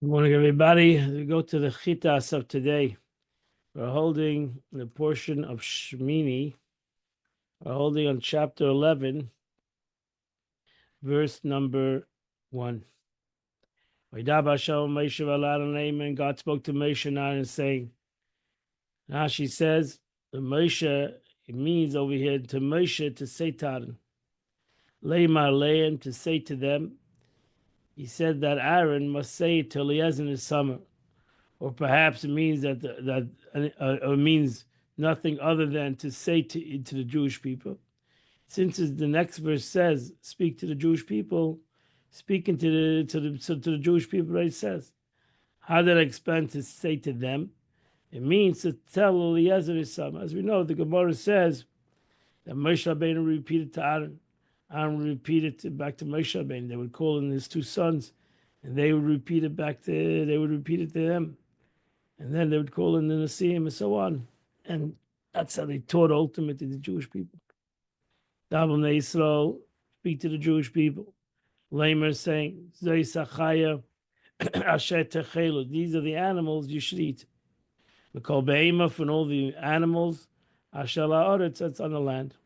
Good morning, everybody. We go to the Chitas of today. We're holding the portion of Shmini. We're holding on chapter 11, verse number 1. And God spoke to Moshe and Aaron, saying, now she says, the Moshe, it means over here to Moshe to say to Aaron, Leimar Leim, to say to them. He said that Aaron must say it to Eliezer in the summer. Or perhaps it means that it means nothing other than to say to the Jewish people. Since the next verse says, "Speak to the Jewish people," speaking to the Jewish people, right? It says, how did I expand to say to them? It means to tell Eliezer his son. As we know, the Gemara says that Moshe Rabbeinu repeated to Aaron. Aaron repeated back to Moshe Rabbeinu. They would call in his two sons, and they would repeat it back to. They would repeat it to them. And then they would call in the Nasiim and so on. And that's how they taught ultimately the Jewish people. Dabam Yisrael, speak to the Jewish people. Lamer saying, these are the animals you should eat. We call Be'ema from all the animals, that's on the land.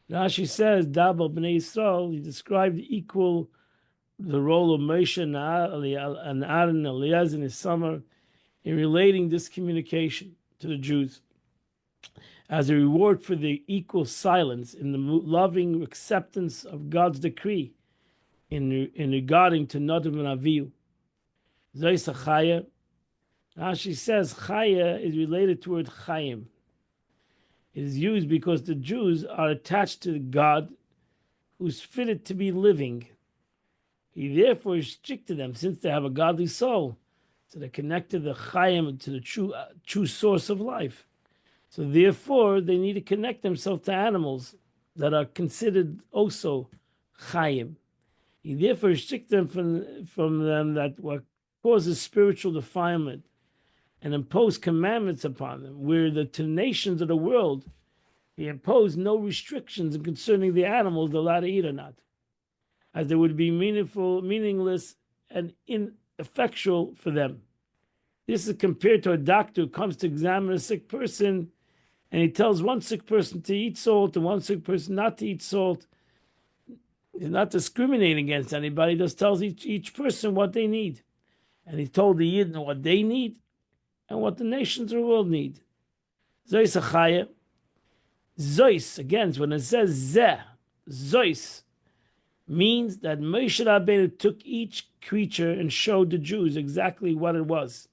Rashi says, Dabam Bnei Yisrael, he described the role of Moshe and Aaron and Eliezer in his summer, in relating this communication to the Jews as a reward for the equal silence in the loving acceptance of God's decree in regarding to Nadav and Avihu. Zoysa Chaya. Now she says Chaya is related to the word Chaim. It is used because the Jews are attached to God who's fitted to be living. He therefore restricted them since they have a godly soul. So they're connected to the Chaim, to the true source of life. So therefore, they need to connect themselves to animals that are considered also Chaim. He therefore restricts them from them that what causes spiritual defilement and impose commandments upon them, where to the nations of the world, he imposed no restrictions concerning the animals they're allowed to eat or not, as they would be meaningless, and ineffectual for them. This is compared to a doctor who comes to examine a sick person and he tells one sick person to eat salt and one sick person not to eat salt. He's not discriminating against anybody, he just tells each person what they need. And he told the Yidden what they need and what the nations of the world need. Zois Achaya. Zois, again, when it says Zeh, Zois, means that Moshe Rabbeinu took each creature and showed the Jews exactly what it was.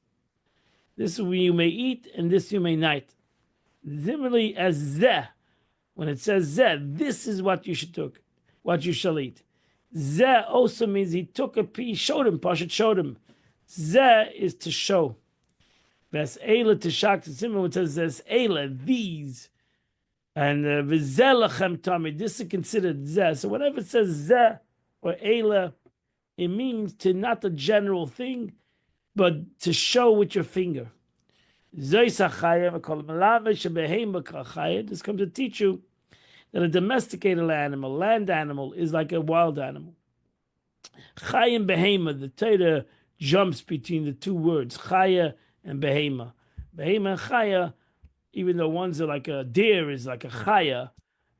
This you may eat, and this you may not. Similarly, as Zeh, when it says Zeh, this is what you shall eat. Zeh also means he took a piece, showed him, Pashat showed him. Zeh is to show. Ves Eila Tishak, similar when it says Eila, these. And V'zeh lachem Tami, this is considered Zeh. So whenever it says Zeh or Eila, it means to not a general thing, but to show with your finger. This comes to teach you that a domesticated animal, land animal, is like a wild animal. Chayim behema, the Torah jumps between the two words, chaya and behema. Behema and chaya, even though one's like a deer is like a chaya,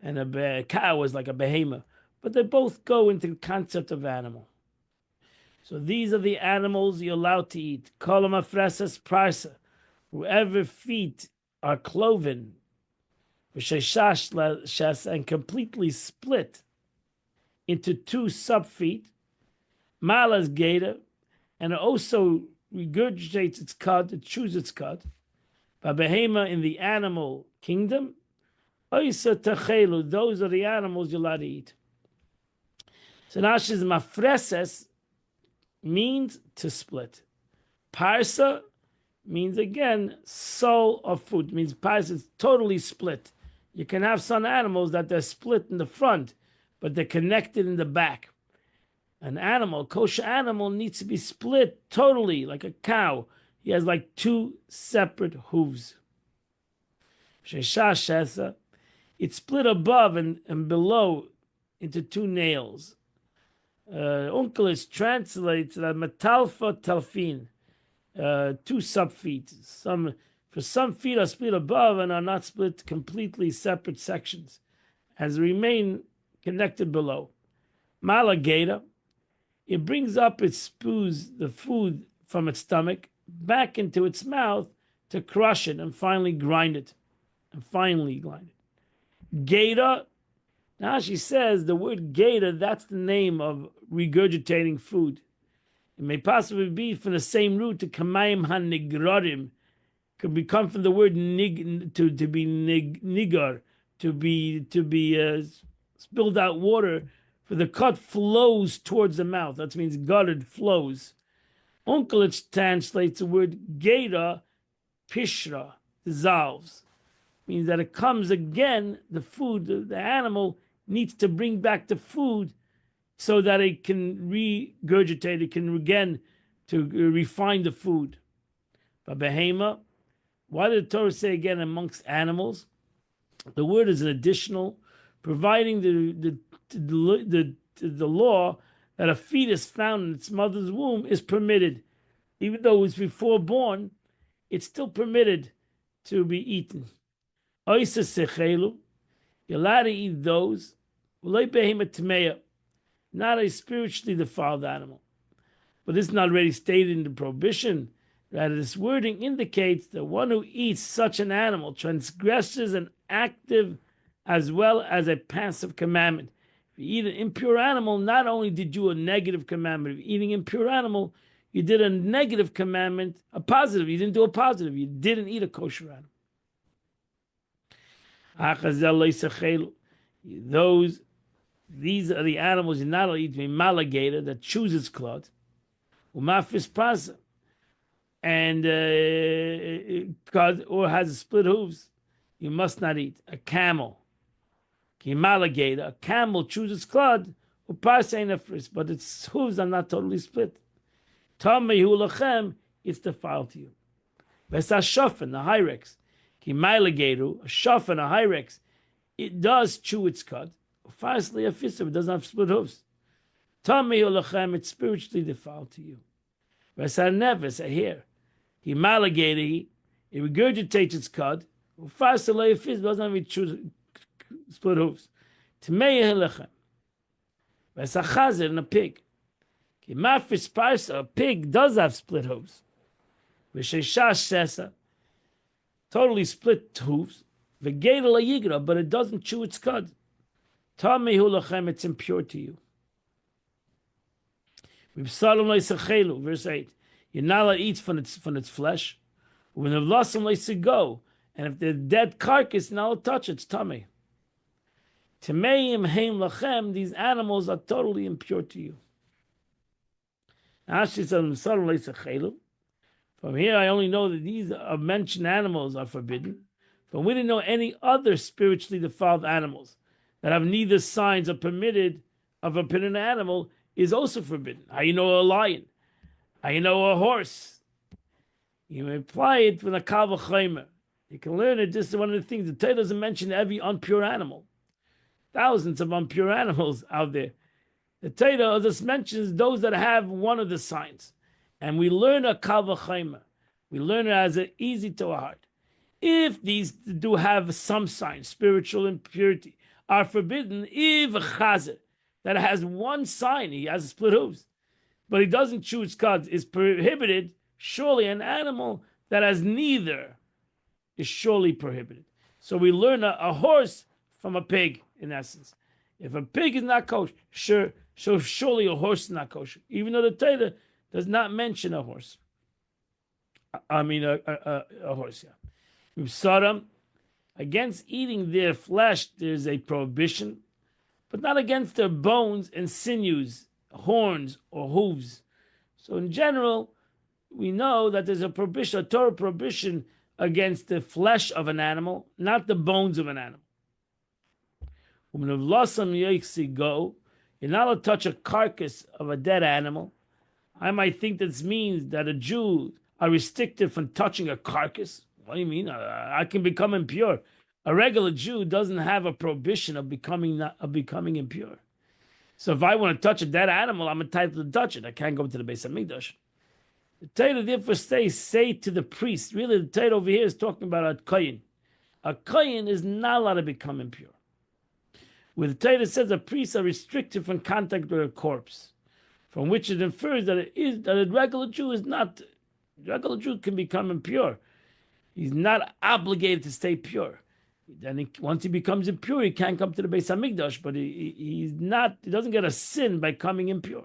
and a cow is like a behema, but they both go into the concept of animal. So these are the animals you're allowed to eat. Kolam afresas parsa, whoever feet are cloven, and completely split into two sub-feet, malas gator, and it also regurgitates its cud, it chews its cud. Babehema in the animal kingdom, oisa tachelu, those are the animals you're allowed to eat. So now she's mafreses, means to split. Parsa means again soul of food. It means parsa is totally split. You can have some animals that they're split in the front, but they're connected in the back. An animal, kosher animal, needs to be split totally, like a cow. He has like two separate hooves. It's split above and below into two nails. Onkelos translates that metalfa talfin, 2 sub-feet. For some feet are split above and are not split completely separate sections, as remain connected below. Malagata, it brings up, it spews the food from its stomach back into its mouth to crush it and finally grind it. Gata, now she says the word gata, that's the name of regurgitating food. It may possibly be from the same root to kamayim hanigrarim. Could come from the word to be nigar, to be spilled out water. For the cut flows towards the mouth. That means gutted flows. Onkelos translates the word gata, pishra, dissolves. Means that it comes again, the food, the animal needs to bring back the food so that it can regurgitate, it can again to refine the food. But behema, why did the Torah say again amongst animals? The word is an additional, providing the law that a fetus found in its mother's womb is permitted. Even though it was before born, it's still permitted to be eaten. You're allowed to eat those, not a spiritually defiled animal. But this is not already stated in the prohibition. Rather, this wording indicates that one who eats such an animal transgresses an active as well as a passive commandment. If you eat an impure animal, not only did you a negative commandment of eating impure animal, you did a negative commandment, a positive. You didn't do a positive. You didn't eat a kosher animal. These are the animals you're not allowed to eat. Malagata, that chews its cloth. Umafis prasa, and or has split hooves, you must not eat. A camel, kimalagata, a camel chews its cloth. Upaseinafris, but its hooves are not totally split. Tamehu lachem, it's defiled to you. Vesa shofan, the hyrex. Kimalagatu, a shofan, a hyrex, it does chew its cud. Fastly a fist, it doesn't have split hooves. Tamehu lachem, it's spiritually defiled to you. Vesa neves, a hair. Kimalagatu, it regurgitates its cud. Fastly a fist, doesn't have split hooves. Tamehu lachem. Vesa chazer, and a pig. Kimafis parsa, a pig does have split hooves. V'sheshash sesa, totally split hooves. V'geda la yigra, but it doesn't chew its cud. Tamehu lachem, it's impure to you. V'psalom le'sachelu, verse 8. You're not allowed to eat from its flesh. When the v'lasam le'sigo, and if the dead carcass, you're not allowed to touch it, it's tameh. Tameim heim lachem, these animals are totally impure to you. From here, I only know that these mentioned animals are forbidden. But we didn't know any other spiritually defiled animals that have neither signs of a forbidden animal is also forbidden. How you know a lion? How you know a horse? You may apply it from the Kal V'chomer. You can learn it. This is one of the things. The Torah doesn't mention every impure animal. Thousands of impure animals out there. The Torah just mentions those that have one of the signs. And we learn a Kal V'chomer. We learn it as an easy to a heart. If these do have some signs, spiritual impurity, are forbidden, if a chazer that has one sign, he has split hooves, but he doesn't chew its cud, is prohibited, surely an animal that has neither is surely prohibited. So we learn a horse from a pig, in essence. If a pig is not kosher, so surely a horse is not kosher, even though the Torah does not mention a horse. I mean, a horse, yeah. Sodom, against eating their flesh, there's a prohibition, but not against their bones and sinews, horns or hooves. So in general, we know that there's a prohibition, a Torah prohibition against the flesh of an animal, not the bones of an animal. You're not allowed to touch a carcass of a dead animal. I might think this means that a Jew are restricted from touching a carcass. What do you mean? I can become impure. A regular Jew doesn't have a prohibition of becoming impure. So if I want to touch a dead animal, I'm entitled to touch it. I can't go to the Beis Hamikdash. The Torah therefore say to the priest. Really, the Torah over here is talking about a kohen. A kohen is not allowed to become impure. Where the Torah says a priest are restricted from contact with a corpse, from which it infers that a regular Jew is not. A regular Jew can become impure. He's not obligated to stay pure. Then once he becomes impure, he can't come to the Beis Hamikdash, but he doesn't get a sin by coming impure.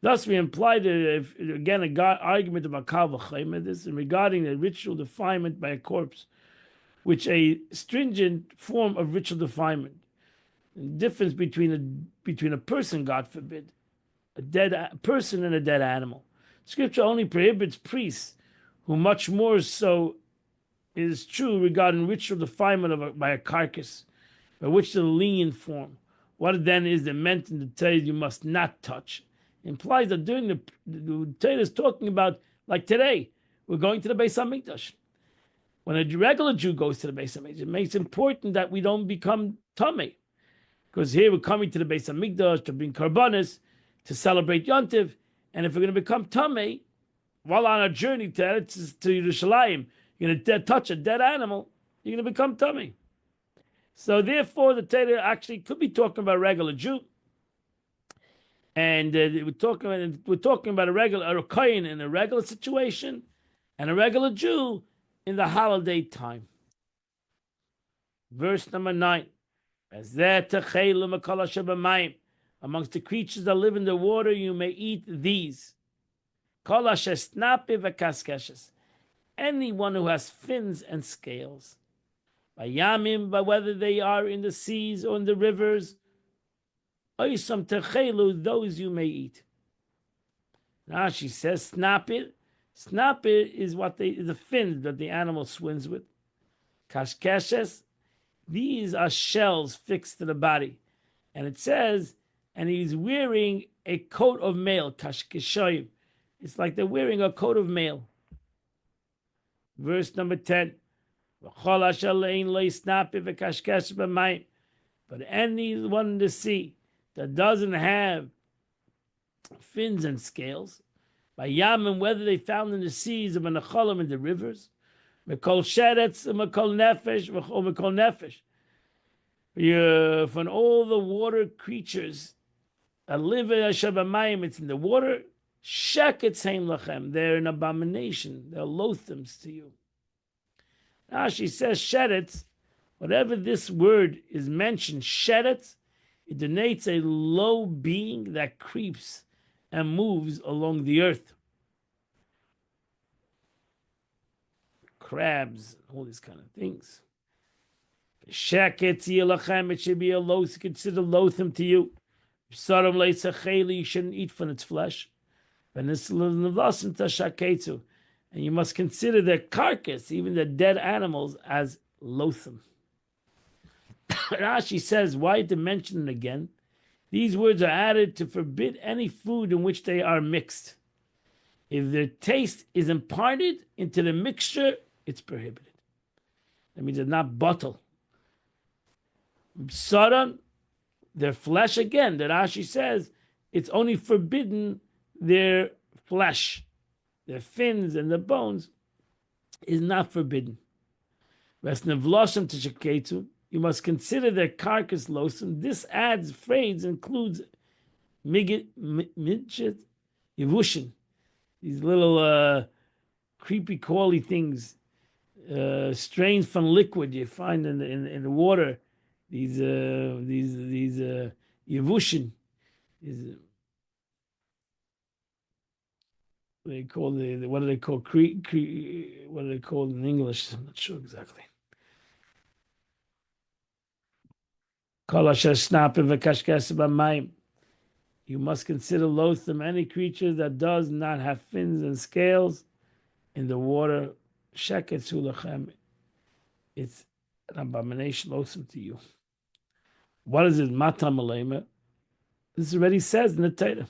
Thus, we imply that, again, an argument about Kal V'Chomer, this, and regarding the ritual defilement by a corpse, which a stringent form of ritual defilement. The difference between a person, God forbid, a dead person and a dead animal. Scripture only prohibits priests, who much more so is true regarding ritual defilement by a carcass, by which the lenient form. What then is the meant in the Torah you must not touch? Implies that during the Torah is talking about, like today, we're going to the Beis Hamikdash. When a regular Jew goes to the Beis Hamikdash, it makes it important that we don't become tamei, because here we're coming to the Beis Hamikdash to bring karbanis, to celebrate Yontiv, and if we're going to become tamei while on a journey to Yerushalayim, you're going to touch a dead animal, you're going to become tamei. So therefore, the Torah actually could be talking about a regular Jew. And we're talking about a kohen in a regular situation, and a regular Jew in the holiday time. Verse number 9: amongst the creatures that live in the water, you may eat these. Anyone who has fins and scales, by yamim, by whether they are in the seas or in the rivers. Oisam techelu, those you may eat. Now she says, snapit. Snapit is the fins that the animal swims with. Kashkeshes, these are shells fixed to the body. And it says, and he's wearing a coat of mail, kashkeshoyim. It's like they're wearing a coat of mail. Verse number 10. But anyone in the sea that doesn't have fins and scales, by yamim, whether they found in the seas or in the cholim, in the rivers, mekol sheretz, mekol nefesh, mekol nefesh, from all the water creatures that live in Hashabamayim, it's in the water, sheket heim lachem, they're an abomination, they're loathsomes to you. Now she says sheretz, whatever this word is mentioned, sheretz, it denotes a low being that creeps and moves along the earth. Crabs, all these kind of things. Sheket yilachem, it should be a loath, considered loathsome to you. You shouldn't eat from its flesh. And you must consider their carcass, even the dead animals, as loathsome. Rashi says, why to mention it again? These words are added to forbid any food in which they are mixed. If their taste is imparted into the mixture, it's prohibited. That means it's not bottle. Saran, their flesh, again, that Rashi says, it's only forbidden their flesh. Their fins and the bones is not forbidden. You must consider their carcass loathsome. This adds phrase includes midget, yevushin, these little creepy crawly things, strains from liquid you find in the water. These yevushin, they call what do they call what do they call in English? I'm not sure exactly. You must consider loathsome any creature that does not have fins and scales in the water. It's an abomination, loathsome to you. What is it? Matam alema. This already says in the Torah.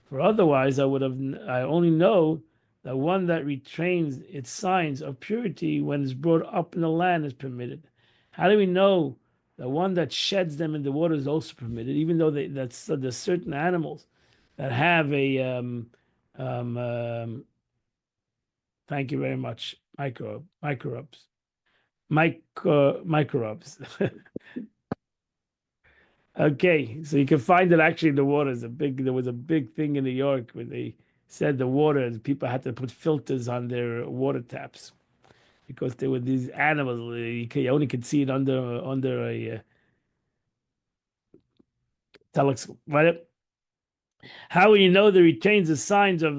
For otherwise, I only know that one that retains its signs of purity when it's brought up in the land is permitted. How do we know The one that sheds them in the water is also permitted, even though there's certain animals that have a thank you very much, microbes. Okay, so you can find that actually the water is there was a big thing in New York when they said the water, people had to put filters on their water taps because there were these animals. You only could see it under a telescope. Right? How will you know that he retains the signs of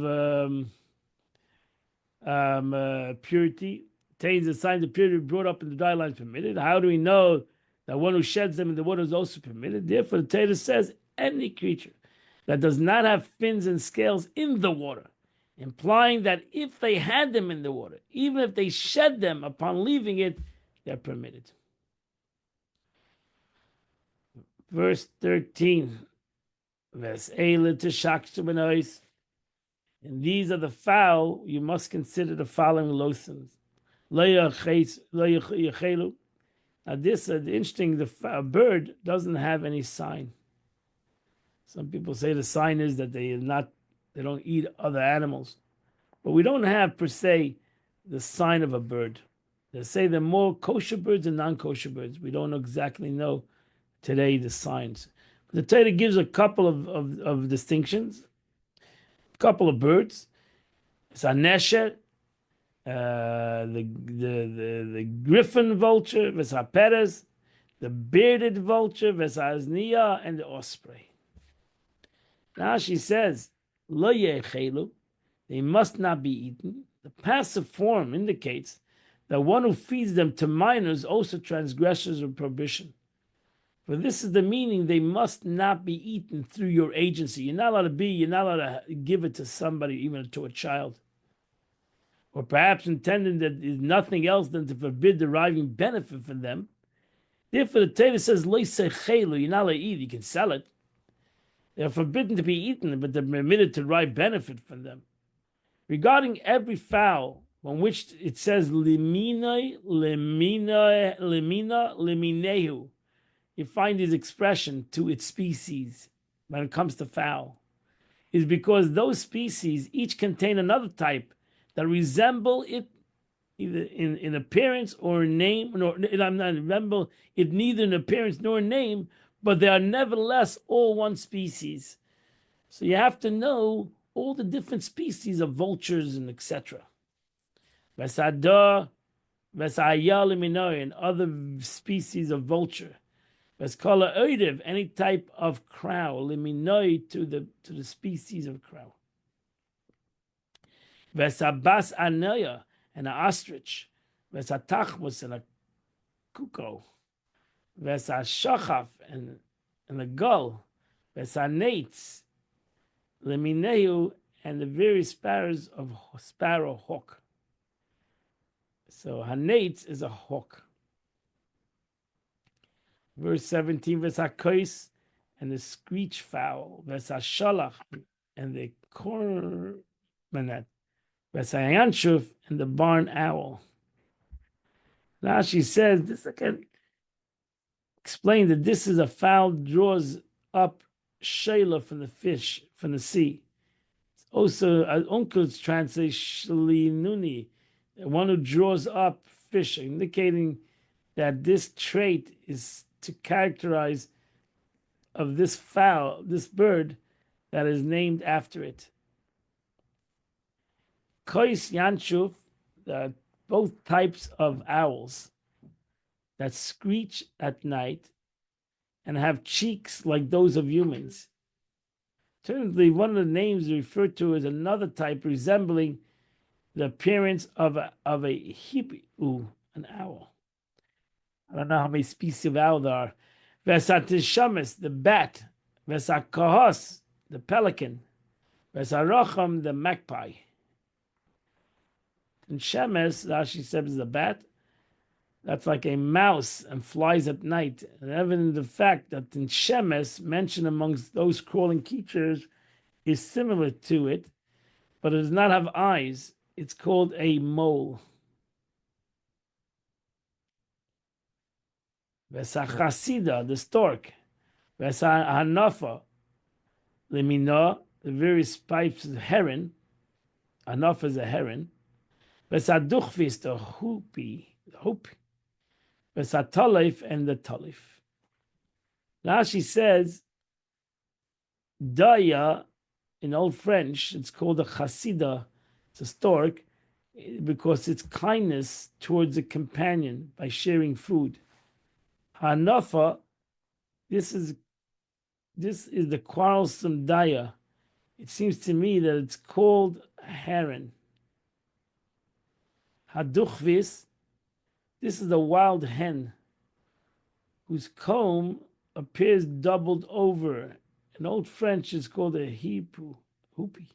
purity? Retains the signs of purity brought up in the dry lines permitted. How do we know that one who sheds them in the water is also permitted? Therefore, the Torah says any creature that does not have fins and scales in the water, implying that if they had them in the water, even if they shed them upon leaving it, they're permitted. Verse 13. And these are the fowl, you must consider the following loathsome. Now this interesting, the bird doesn't have any sign. Some people say the sign is that they don't eat other animals. But we don't have per se the sign of a bird. They say there are more kosher birds and non-kosher birds. We don't exactly know today the signs. But the Torah gives a couple of distinctions, a couple of birds. It's a nesher, the griffin vulture, Vesa Perez, the bearded vulture, Vesa Aznia, and the osprey. Now she says, Lo yechelu, they must not be eaten. The passive form indicates that one who feeds them to minors also transgresses a prohibition. For this is the meaning, they must not be eaten through your agency. You're not allowed to give it to somebody, even to a child. Or perhaps intending that is nothing else than to forbid deriving benefit from them. Therefore, the Torah says, Lo yechelu, you're not allowed to eat, you can sell it. They're forbidden to be eaten, but they're permitted to derive benefit from them. Regarding every fowl on which it says limina, liminehu, you find this expression to its species when it comes to fowl, is because those species each contain another type that resemble it either in appearance or name, resemble it neither in appearance nor name, but they are nevertheless all one species. So you have to know all the different species of vultures and etc. Vesada, vesayal and other species of vulture. Veskala oidev, any type of crow, liminoi to the species of crow. Vesabas anaya, and an ostrich. Vesatachmus, and a cuckoo. Vesashachaf, and a gull. Vesanates, Lemineu, and the various sparrows of sparrow hawk. So Hanates is a hawk. Verse 17, Vesakos, and the screech fowl, Vesashalach, and the cormorant, Vesayanshuf, and the barn owl. Now she says, this I can explain that this is a fowl that draws up shayla from the fish, from the sea. It's also, uncle's translation, nuni, one who draws up fish, indicating that this trait is to characterize of this fowl, this bird that is named after it. Kois yanshuf, both types of owls that screech at night and have cheeks like those of humans. Certainly, one of the names referred to is another type resembling the appearance of a hipu, an owl. I don't know how many species of owl there are. Vesatishamis, the bat. Vesakahos, the pelican. Vesaracham, the magpie. And Shemes, Rashi says, is a bat. That's like a mouse and flies at night. And evident the fact that in Shemes, mentioned amongst those crawling creatures, is similar to it, but it does not have eyes. It's called a mole. Vesachasida, the stork. Vesahanafa, lemina, the various pipes of heron. Anafa is a heron. Vesaduchvis, the hoop. Vesatalif, and the talif. Rashi says, Daya, in Old French, it's called a chasida, it's a stork, because it's kindness towards a companion by sharing food. Hanafa, this is the quarrelsome Daya. It seems to me that it's called a heron. Haduchvis, this is the wild hen whose comb appears doubled over. In Old French, it's called a hoopie.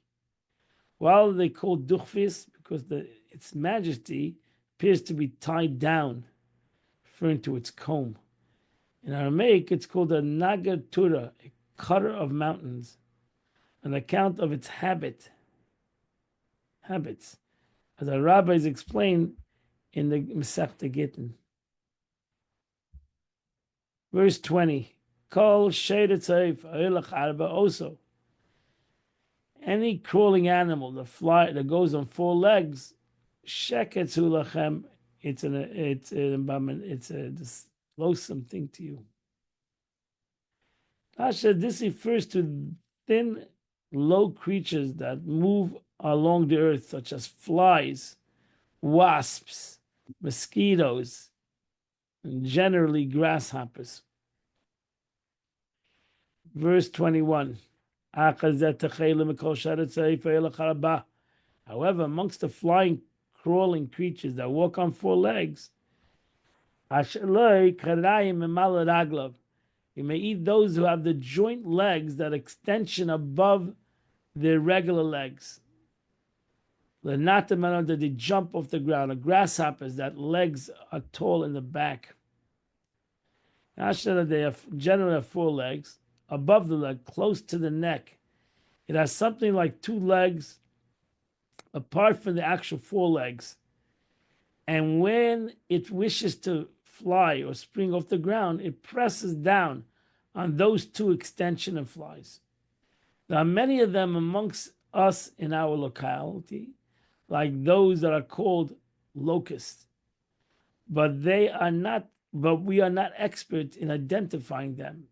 While they call duchvis because its majesty appears to be tied down, referring to its comb. In Aramaic, it's called a nagatura, a cutter of mountains, an account of its habits, as our rabbis explain in the Masechta Gittin. Verse 20. Kol sheidatzeif ha'ilach arba oso. Any crawling animal that goes on four legs, sheketzu lachem. It's a loathsome thing to you. Asher, this refers to thin, low creatures that move along the earth, such as flies, wasps, mosquitoes, and generally grasshoppers. Verse 21. However, amongst the flying, crawling creatures that walk on four legs, you may eat those who have the joint legs, that extension above their regular legs. That they jump off the ground. A grasshoppers that legs are tall in the back. They generally have four legs. Above the leg, close to the neck. It has something like two legs apart from the actual four legs. And when it wishes to fly or spring off the ground, it presses down on those two extension and flies. There are many of them amongst us in our locality, like those that are called locusts. But we are not experts in identifying them.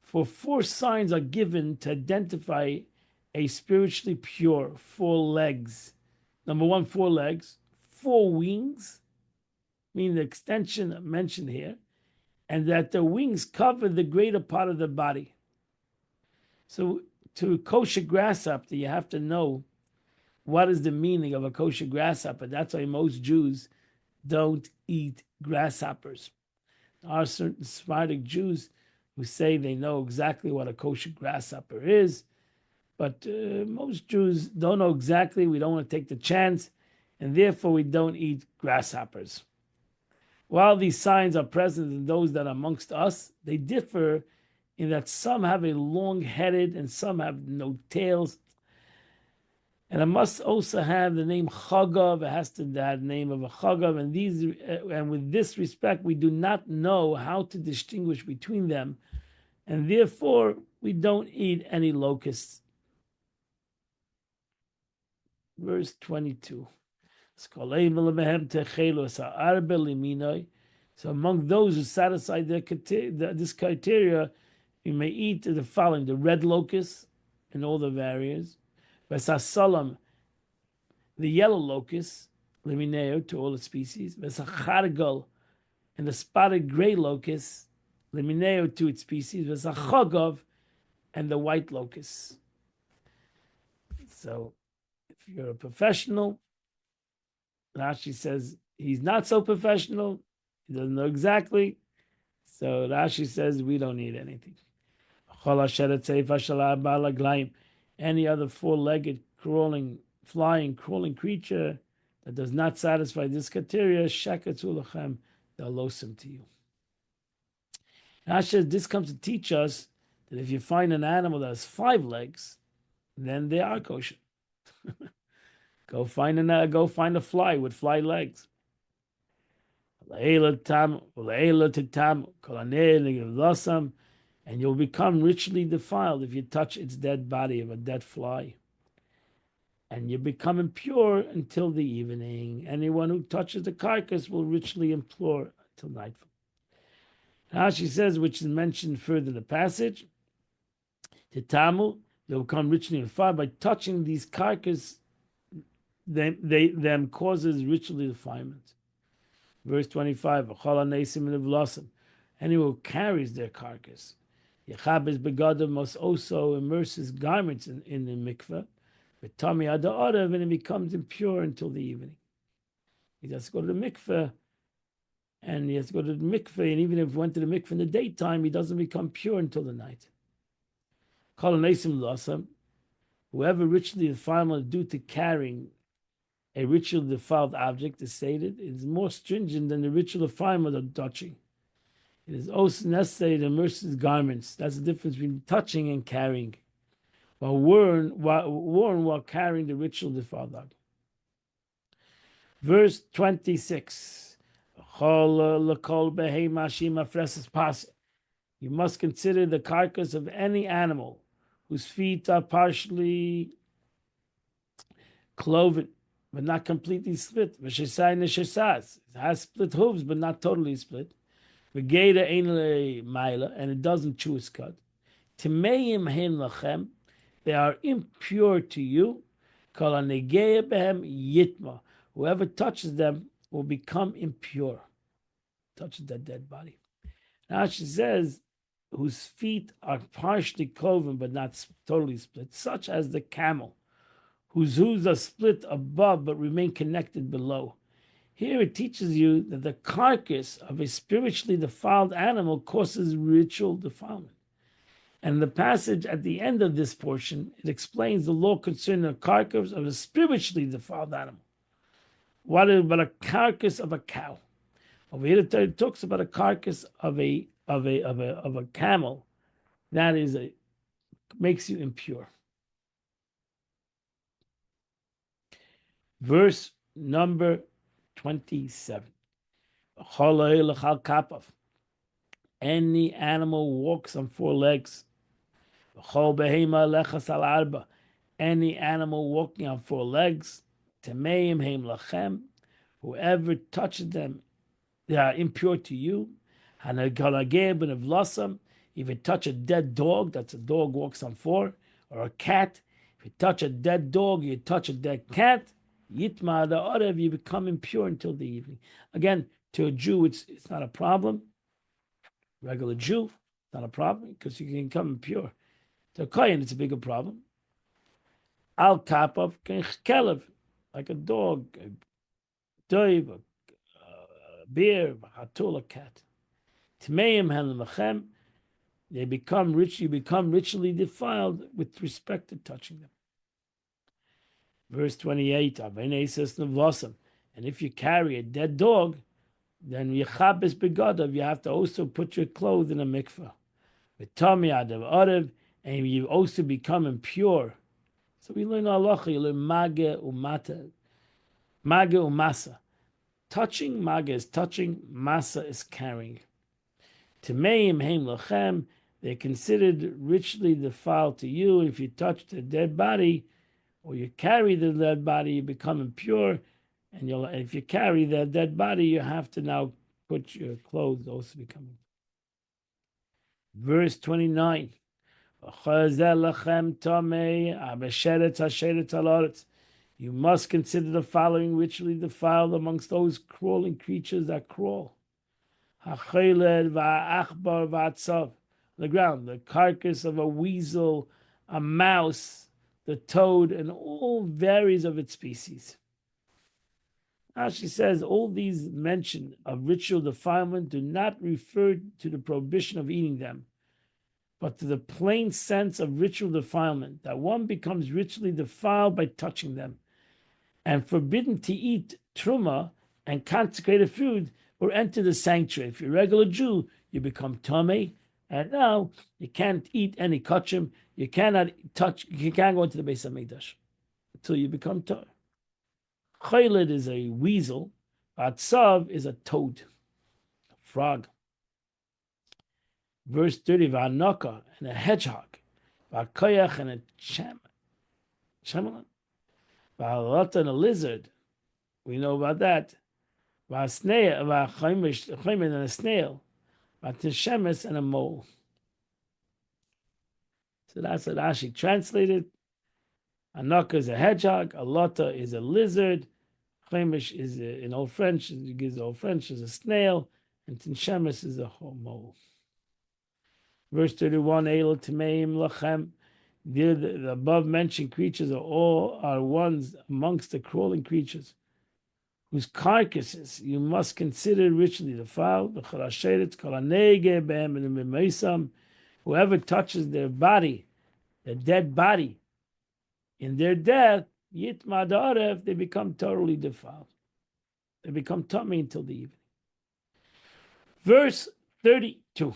For four signs are given to identify a spiritually pure: four legs. Number one, four legs, four wings, meaning the extension mentioned here, and that the wings cover the greater part of the body. So to kosher grasshopper, you have to know what is the meaning of a kosher grasshopper. That's why most Jews don't eat grasshoppers. There are certain Sephardic Jews who say they know exactly what a kosher grasshopper is, but most Jews don't know exactly. We don't want to take the chance, and therefore we don't eat grasshoppers. While these signs are present in those that are amongst us, they differ in that some have a long-headed and some have no tails. And it must also have the name Chagav. It has to have the name of a Chagav. And with this respect, we do not know how to distinguish between them. And therefore, we don't eat any locusts. Verse 22. So among those who satisfy this criteria, you may eat the following: the red locust and all the variants, Vesasalam, the yellow locust, limineo, to all the species, Vesachargal, and the spotted gray locust, limineo, to its species, Vesachogov, and the white locust. So if you're a professional, Rashi says he's not so professional, he doesn't know exactly, so Rashi says we don't need anything. Any other four-legged, flying, crawling creature that does not satisfy this criteria, sheketzu lachem, they'll loathsome to you. Rashi, this comes to teach us that if you find an animal that has 5 legs, then they are kosher. Go find a fly with 5 legs. And you'll become richly defiled if you touch its dead body of a dead fly. And you become impure until the evening. Anyone who touches the carcass will richly implore until nightfall. Now she says, which is mentioned further in the passage, Titamu, they'll become richly defiled by touching these carcasses. Them causes ritual defilement. Verse 25, anyone who carries their carcass, Yechabes begadim must also immerse his garments in the mikveh, but Tami Ada Arav, and it becomes impure until the evening. He has to go to the mikveh, and he has to go to the mikveh, and even if he went to the mikveh in the daytime, he doesn't become pure until the night. Whoever ritually defilement due to carrying a ritual defiled object is stated, it is more stringent than the ritual defilement of touching. It is also necessary to immerse his garments. That's the difference between touching and carrying. While worn while carrying the ritual defiled object. Verse 26. You must consider the carcass of any animal whose feet are partially cloven, but not completely split. It has split hooves, but not totally split. And it doesn't chew its cud. They are impure to you. Whoever touches them will become impure. Touches that dead body. Now she says, whose feet are partially cloven but not totally split, such as the camel, whose hooves are split above but remain connected below. Here it teaches you that the carcass of a spiritually defiled animal causes ritual defilement. And the passage at the end of this portion, it explains the law concerning the carcass of a spiritually defiled animal. What is but a carcass of a cow? Over here it talks about a carcass of a camel. That is makes you impure. Verse number 27. Any animal walks on four legs. Any animal walking on four legs. Whoever touches them, they are impure to you. If you touch a dead dog, that's a dog walks on four, or a cat. If you touch a dead dog, you touch a dead cat. Yitma the Orev, you become impure until the evening. Again, to a Jew, it's not a problem. Regular Jew, it's not a problem because you can become impure. To a Kohen, it's a bigger problem. Al Kapov Kelev, like a dog, a dove, a bear, a hatul, a cat. Tmeim Helamachem, you become ritually defiled with respect to touching them. Verse 28, and if you carry a dead dog, then Yechabes begadav, you have to also put your clothes in a mikveh. With Tami Adav Arev, and you also become impure. So we learn halacha, you learn mage umasa. Touching, mage is touching, masa is carrying. Temeim heim lachem, they're considered richly defiled to you. If you touch the dead body, or you carry the dead body, you become impure. And if you carry the dead body, you have to now put your clothes also becoming. Verse 29. You must consider the following ritually defiled amongst those crawling creatures that crawl. The ground, the carcass of a weasel, a mouse, the toad, and all varies of its species. Now she says all these mention of ritual defilement do not refer to the prohibition of eating them, but to the plain sense of ritual defilement, that one becomes ritually defiled by touching them, and forbidden to eat truma and consecrated food or enter the sanctuary. If you're a regular Jew, you become tamei, and now you can't eat any kachim. You cannot touch. You can't go into the Beis Hamikdash until you become tamei. Chayled is a weasel. Atzav is a toad. frog. Verse 30, Va'anoka, and a hedgehog. Va'koyach, and a chamelin. Va'alota, and a lizard. We know about that. Va'chaymish, and a snail. Va'tishemes, and a mole. So that's what Rashi translated. Anoka is a hedgehog. Alota is a lizard. Chaymish is in Old French. It gives Old French is a snail, and Tinshemes is a mole. Verse 31, Eil Timeim Lachem. The above mentioned creatures are ones amongst the crawling creatures, whose carcasses you must consider richly defiled. Whoever touches their body, their dead body, in their death, Yitma Da'aref, they become totally defiled. They become tummy until the evening. Verse 32.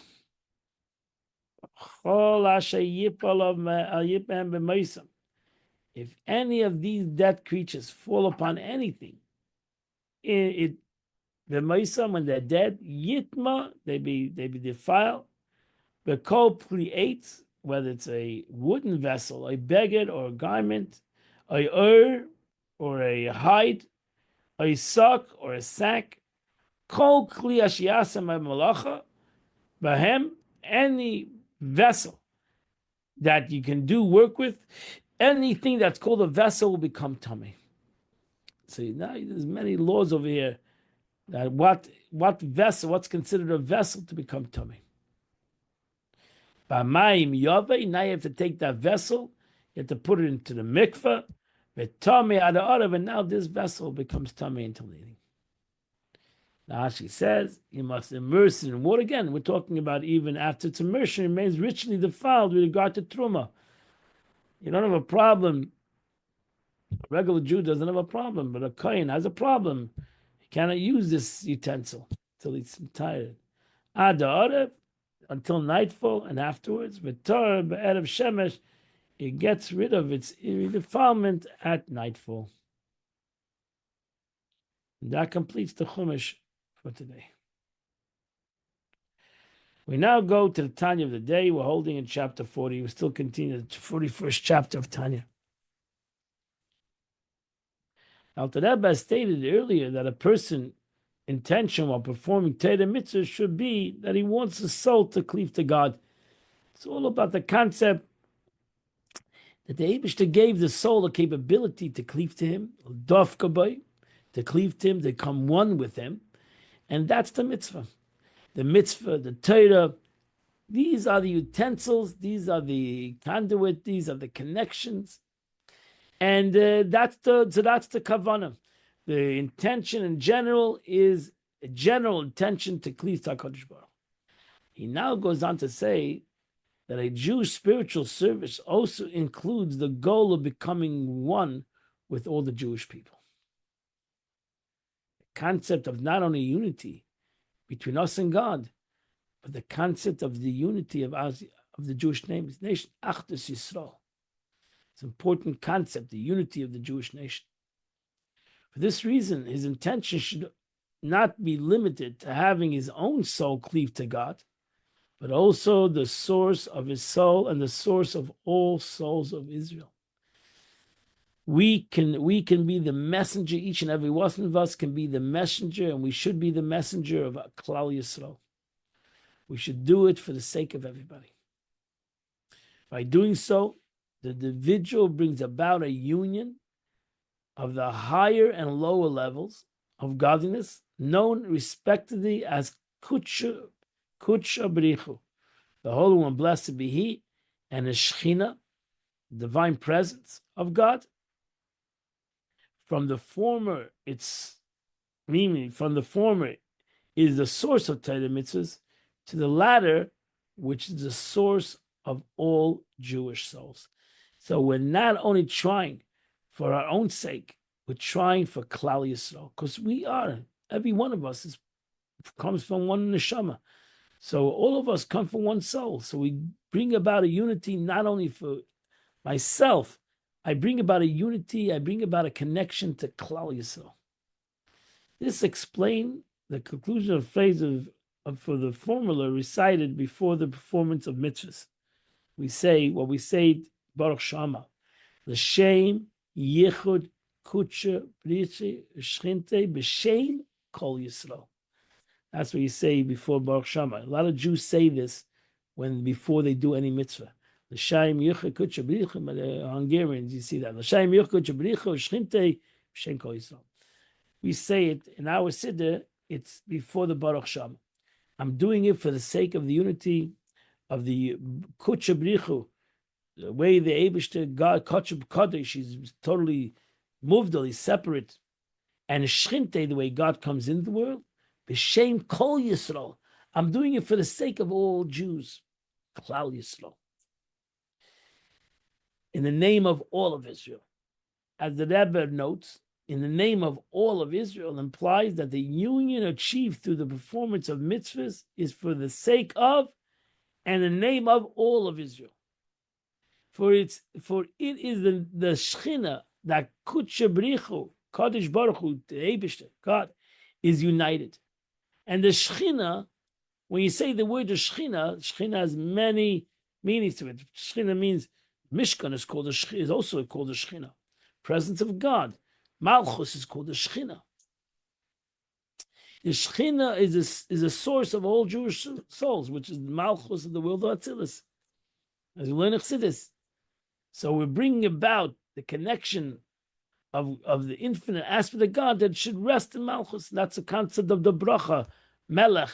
If any of these dead creatures fall upon anything, the Maisam, when they're dead, Yitma, they be defiled. The kol creates, whether it's a wooden vessel, a beged or a garment, a or a hide, a sock or a sack, kol kli ashiyasam malacha, bahem, any vessel that you can do work with, anything that's called a vessel will become tummy. So now there's many laws over here that what vessel, what's considered a vessel to become tummy. B'mayim yove, now you have to take that vessel, you have to put it into the mikveh, v'tamei ad ha'arav, and now this vessel becomes tummy until eating. Now she says you must immerse it in water. Again, we're talking about even after its immersion, it remains richly defiled with regard to truma. You don't have a problem. A regular Jew doesn't have a problem, but a kohen has a problem. He cannot use this utensil until he's tired. Ad ha'arav, until nightfall, and afterwards, v'tar be'erev shemesh, it gets rid of its defilement at nightfall. And that completes the Chumash for today. We now go to the Tanya of the day. We're holding in chapter 40. We still continue the 41st chapter of Tanya. Alter Rebbe stated earlier that a person's intention while performing Torah mitzvahs should be that he wants his soul to cleave to God. It's all about the concept that the Eibishter gave the soul the capability to cleave to him, to cleave to him, to become one with him. And that's the mitzvah. The mitzvah, the Torah, these are the utensils, these are the conduit, these are the connections. And that's the kavanah. The intention in general is a general intention to cleave to HaKadosh Baruch. He now goes on to say that a Jewish spiritual service also includes the goal of becoming one with all the Jewish people. The concept of not only unity between us and God, but the concept of the unity of the Jewish nation, Achdus Yisrael. It's an important concept, the unity of the Jewish nation. For this reason, his intention should not be limited to having his own soul cleave to God, but also the source of his soul and the source of all souls of Israel. We can be the messenger, each and every one of us can be the messenger, and we should be the messenger of Klal Yisrael. We should do it for the sake of everybody. By doing so, the individual brings about a union of the higher and lower levels of godliness, known respectively as Kudsha B'richu, the Holy One, blessed be He, and the Shechina, divine presence of God. From the former, is the source of Torah mitzvahs, to the latter, which is the source of all Jewish souls. So we're not only trying for our own sake, we're trying for Klal Yisrael, because every one of us comes from one neshama. So all of us come from one soul. So we bring about a unity not only for myself, I bring about a unity, I bring about a connection to Klal Yisrael. This explains the conclusion of phrase of for the formula recited before the performance of mitzvahs. We say what we say, Baruch Shama, L'shem yichud kutsha brichi shchinte b'shem kol Yisrael. That's what you say before Baruch Shama. A lot of Jews say this before they do any mitzvah. L'shem yichud kutsha brichi, Hungarians, you see that. L'shem yichud kutsha brichi shchinte b'shem kol Yisrael. We say it in our Siddur, it's before the Baruch Shama. I'm doing it for the sake of the unity of the Kutsha Brichu, the way the Eibishter God, Kutsha Kodesh, he's totally moved, he's separate. And Shchinte, the way God comes into the world, B'Shem Kol Yisrael. I'm doing it for the sake of all Jews, Klal Yisrael. In the name of all of Israel. As the Rebbe notes, in the name of all of Israel implies that the union achieved through the performance of mitzvahs is for the sake of and the name of all of Israel. For it is the Shechina that Kutsha Brichu, Kadosh Baruch Hu, the Eibishter, God, is united. And the Shechina, when you say the word Shechina has many meanings to it. Shechina means Mishkan is also called a Shechina, presence of God. Malchus is called the Shechina. The Shechina is a source of all Jewish souls, which is the Malchus of the world of Atzilus, as we learn in Chassidus. So we're bringing about the connection of the infinite aspect of God that should rest in Malchus. That's the concept of the bracha, Melech.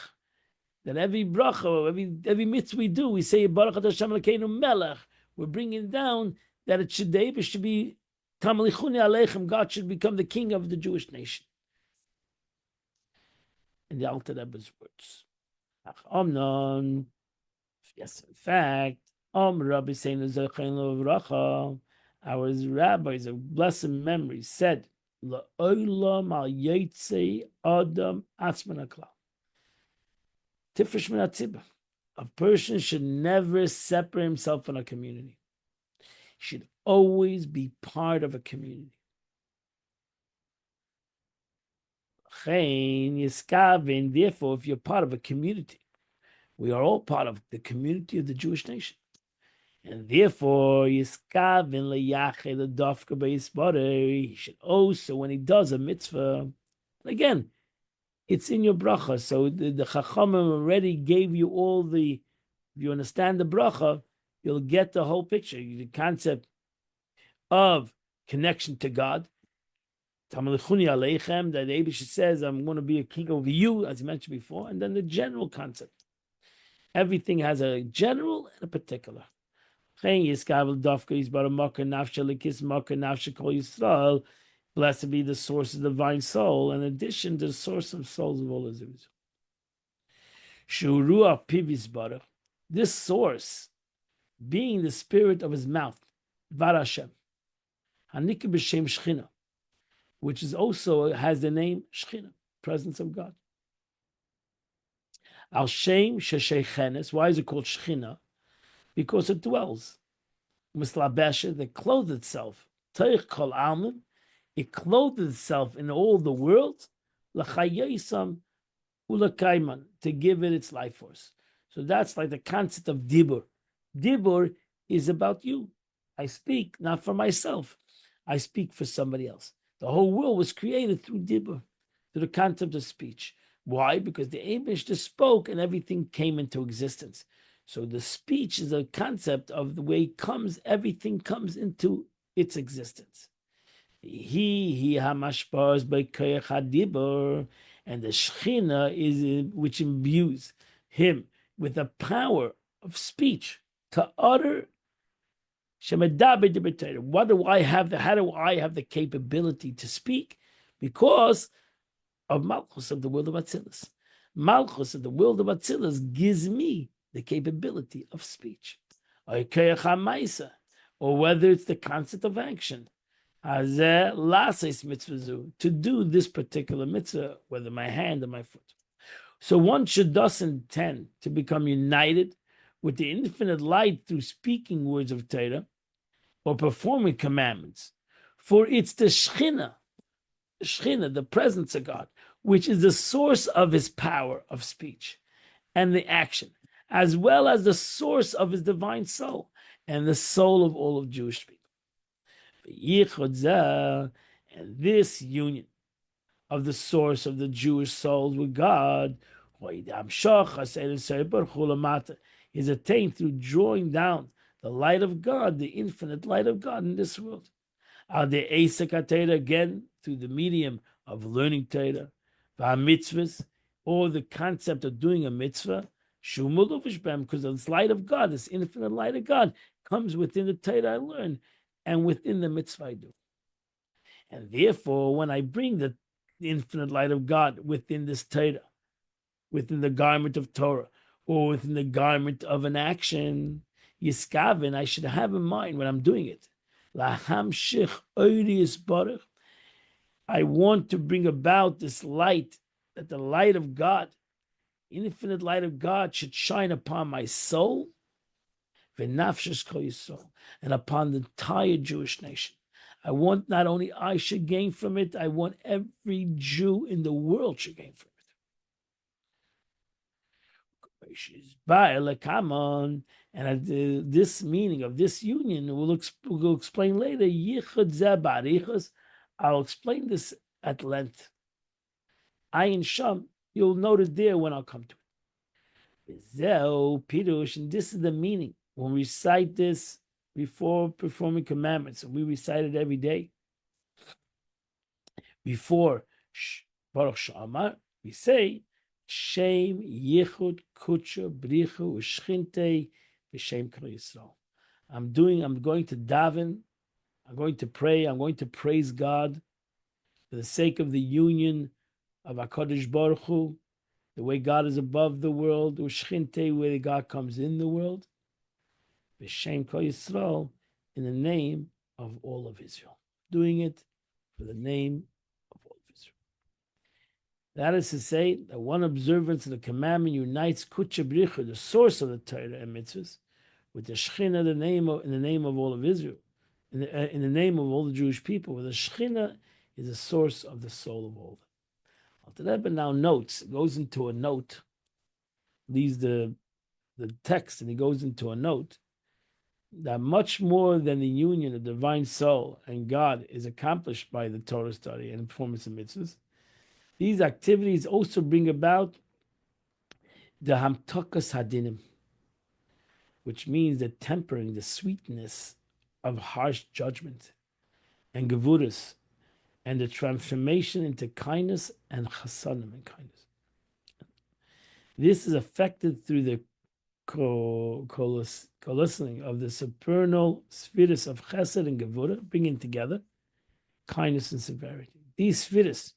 That every bracha, every mitzvah we do, we say Baruch Atah Hashem Elokeinu Melech. We're bringing down that it should be Tamalichuni Aleichem, God should become the king of the Jewish nation. In the Alter Rebbe's words. Yes, in fact, Rabbi Seinu our rabbis of blessed memory said, La'olam al yetze adam atzman hakla. Tifresh min hatzibah. A person should never separate himself from a community. He should always be part of a community. Therefore, if you're part of a community, we are all part of the community of the Jewish nation. And therefore, he should also, when he does a mitzvah, again, it's in your bracha. So the Chachamim already gave you all if you understand the bracha, you'll get the whole picture, the concept of connection to God. Tamalichuni Aleichem, that the Eibishter says, I'm going to be a king over you, as I mentioned before, and then the general concept. Everything has a general and a particular. Blessed be the source of the divine soul, in addition to the source of souls of all Israel. This source, being the spirit of his mouth, Var Hashem, Hanika b'Shem Shechina, which is also has the name Shechina, presence of God. Al Shem Sheshechenes. Why is it called Shechina? Because it dwells. Mislabesha, that clothed itself. Teich Kol Almin, it clothed itself in all the world. L'chayesam ulakaiman, to give it its life force. So that's like the concept of dibur. Dibur is about you. I speak not for myself. I speak for somebody else. The whole world was created through dibur, through the concept of speech. Why? Because the Eibishter spoke and everything came into existence. So the speech is a concept of the way it comes, everything comes into its existence. He hamashpars by koyach hadibur, and the Shechina is which imbues him with the power of speech to utter. What do I have? How do I have the capability to speak? Because of Malchus of the world of Atzilus. Malchus of the world of Atzilus gives me the capability of speech. Or whether it's the concept of action. To do this particular mitzvah, whether my hand or my foot. So one should thus intend to become united with the infinite light through speaking words of Torah or performing commandments. For it's the Shechina, the presence of God, which is the source of his power of speech. and the action, as well as the source of his divine soul and the soul of all of Jewish people. And this union of the source of the Jewish souls with God is attained through drawing down the light of God, the infinite light of God in this world. Again, through the medium of learning Torah, mitzvahs, or the concept of doing a mitzvah, because this light of God, this infinite light of God, comes within the Torah I learn and within the mitzvah I do. And therefore, when I bring the infinite light of God within this Torah, within the garment of Torah, or within the garment of an action, Yiskaven, I should have in mind when I'm doing it. I want to bring about this light, that the light of God, infinite light of God, should shine upon my soul, and upon the entire Jewish nation. I want not only I should gain from it, I want every Jew in the world should gain from it. And this meaning of this union, we'll explain later. I'll explain this at length. Ayin Sham, you'll note it there when I'll come to it. And this is the meaning. When we recite this before performing commandments, and we recite it every day. Before Baruch Shamar, we say, Shem Yichud Kutsha Brichu Ushchinte B'Shem Kol Yisrael. I'm going to daven, I'm going to pray, I'm going to praise God for the sake of the union of HaKadosh Baruch Hu, the way God is above the world, Ushchinte, where God comes in the world, B'Shem Kol Yisrael, in the name of all of Israel. Doing it for the name of all of Israel. That is to say, that one observance of the commandment unites Kutsha Bricha, the source of the Torah and mitzvahs, with the Shechina, in the name of all of Israel, in the name of all the Jewish people, where the Shechina is the source of the soul of all. Alter Rebbe now notes, goes into a note, leaves the text, and he goes into a note, that much more than the union of divine soul and God is accomplished by the Torah study and performance of mitzvahs, these activities also bring about the hamtakas hadinim, which means the tempering, the sweetness of harsh judgment, and gevuras, and the transformation into kindness and chasadim and kindness. This is affected through the coalescing of the supernal spheres of chesed and gevura, bringing together kindness and severity. These spheres,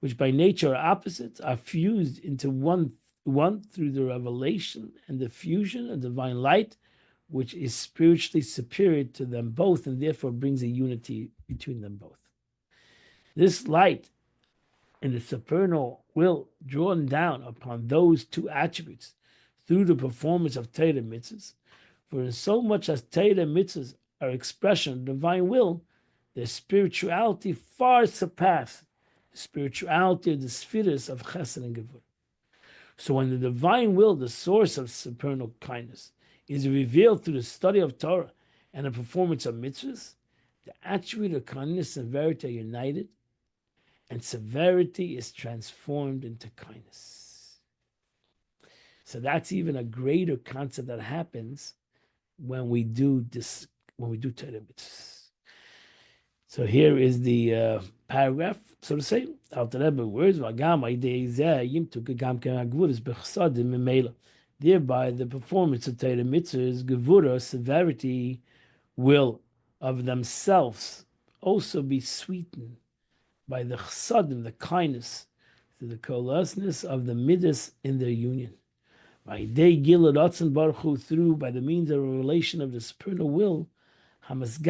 which by nature are opposites, are fused into one through the revelation and the fusion of divine light, which is spiritually superior to them both, and therefore brings a unity between them both. This light in the supernal will drawn down upon those two attributes through the performance of Torah mitzvahs. For in so much as Torah mitzvahs are expression of divine will, their spirituality far surpass the spirituality of the spheres of Chesed and Gevurah. So when the divine will, the source of supernal kindness, is revealed through the study of Torah and the performance of mitzvahs, the attribute of kindness and severity are united, and severity is transformed into kindness. So that's even a greater concept that happens when we do this, when we do Torah mitzvahs. So here is the paragraph, so to say. Alter Rebbe words, thereby the performance of Torah mitzvahs, gevura, severity, will of themselves also be sweetened by the chsadim, the kindness, to the closeness of the midas in their union. By day gilad atzon baruch hu, through by the means of a relation of the supernal will, which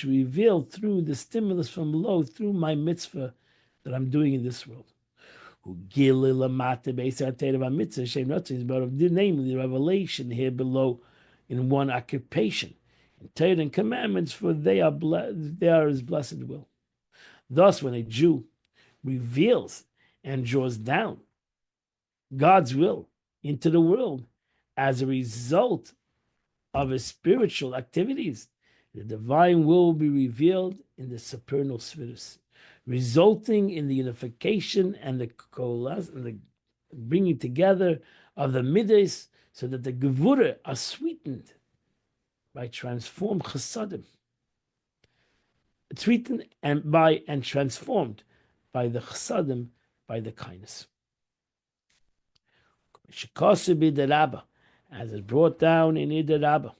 revealed through the stimulus from below, through my mitzvah that I'm doing in this world. Namely, the revelation here below in one occupation, in Torah and commandments, for they are his blessed will. Thus, when a Jew reveals and draws down God's will into the world as a result of his spiritual activities. The divine will be revealed in the supernal spheres, resulting in the unification and the bringing together of the middays, so that the gevurah are sweetened by transformed chasadim, sweetened and transformed by the chasadim, by the kindness. As is brought down in Ida Rabbah,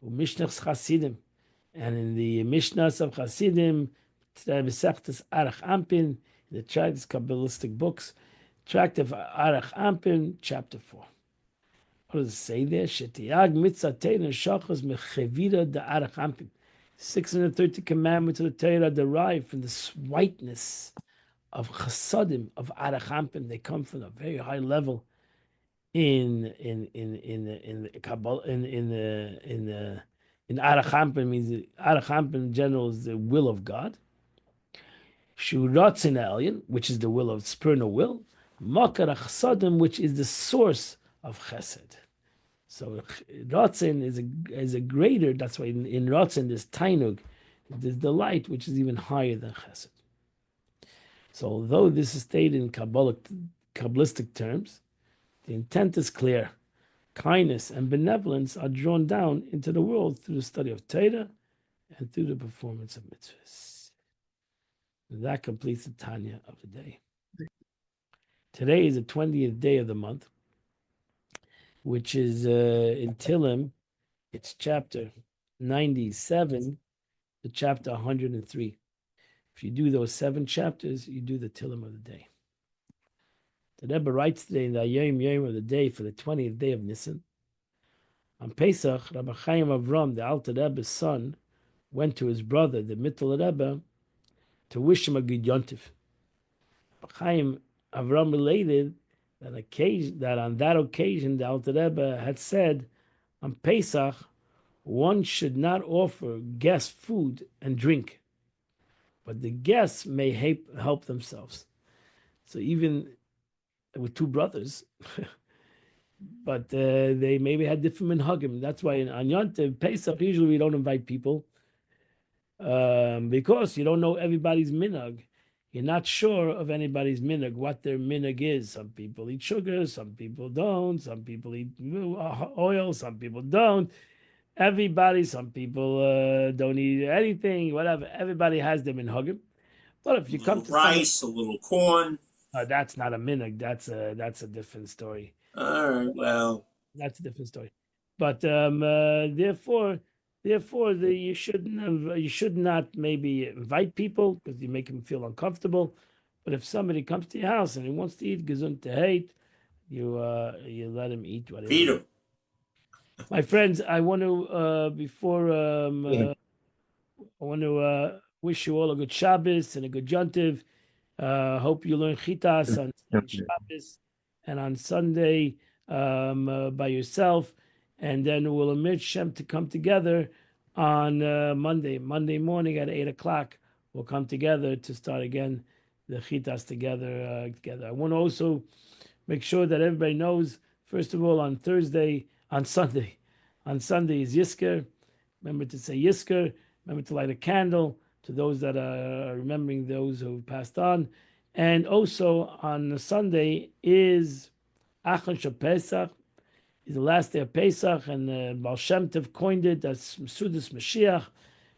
Mishnahs Chasidim, and in the Mishnahs of Chasidim, Mesechtes Arach Ampin, the tracts, Kabbalistic books, tract of Arach Ampin, chapter 4. What does it say there? Shetiag mitzvah teina shachos mechevira de Arach Ampin. 630 commandments of the Torah derive from this whiteness of chasadim of Arach Ampin. They come from a very high level in Kabbalah, in Arach Ampin. Means Arach Ampin in general is the will of God. Shuratzin Elyon, which is the will of supernal will. Makar Chasadim, which is the source of Chesed. So Ratzin is a greater. That's why in Ratzin there's Tainug, there's delight, which is even higher than Chesed. So although this is stated in Kabbalistic terms, the intent is clear. Kindness and benevolence are drawn down into the world through the study of Torah and through the performance of mitzvahs. And that completes the Tanya of the day. Today is the 20th day of the month, which is in Tillim, it's chapter 97 to chapter 103. If you do those 7 chapters, you do the Tillim of the day. The Rebbe writes today in the Yom of the day for the 20th day of Nisan. On Pesach, Rabbi Chaim Avram, the Alter Rebbe's son, went to his brother, the Mittel Rebbe, to wish him a good yontif. Rabbi Chaim Avram related that on that occasion, the Alter Rebbe had said, on Pesach, one should not offer guests food and drink, but the guests may help themselves. So even with 2 brothers, but they maybe had different minhagim. That's why on Yontiv, Pesach, usually we don't invite people because you don't know everybody's minhag. You're not sure of anybody's minhag, what their minhag is. Some people eat sugar, some people don't. Some people eat oil, some people don't. Everybody, some people don't eat anything, whatever. Everybody has their minhagim. But if you come to rice, a little corn. That's not a minhag. That's a different story. All right, well, that's a different story. But therefore, you should not maybe invite people because you make them feel uncomfortable. But if somebody comes to your house and he wants to eat gesund hate, you let him eat whatever. Feed him. My friends, I want to wish you all a good Shabbos and a good Yontiv. Hope you learn Chitas on Shabbos and on Sunday by yourself, and then we'll admit Shem to come together on Monday morning at 8:00. We'll come together to start again the Chitas together. I want to also make sure that everybody knows. First of all, on Sunday is Yizkor. Remember to say Yizkor. Remember to light a candle to those that are remembering those who passed on. And also on Sunday is Achon Shel Pesach, is the last day of Pesach, and Baal Shem Tov coined it as Sudas Mashiach,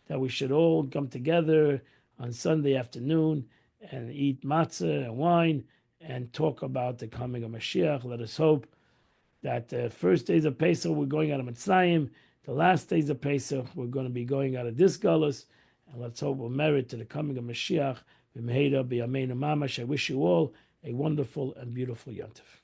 that we should all come together on Sunday afternoon and eat matzah and wine and talk about the coming of Mashiach. Let us hope that the first days of Pesach we're going out of Mitzrayim, the last days of Pesach we're going to be going out of this galus, and let's hope we'll merit to the coming of Mashiach. I wish you all a wonderful and beautiful Yontif.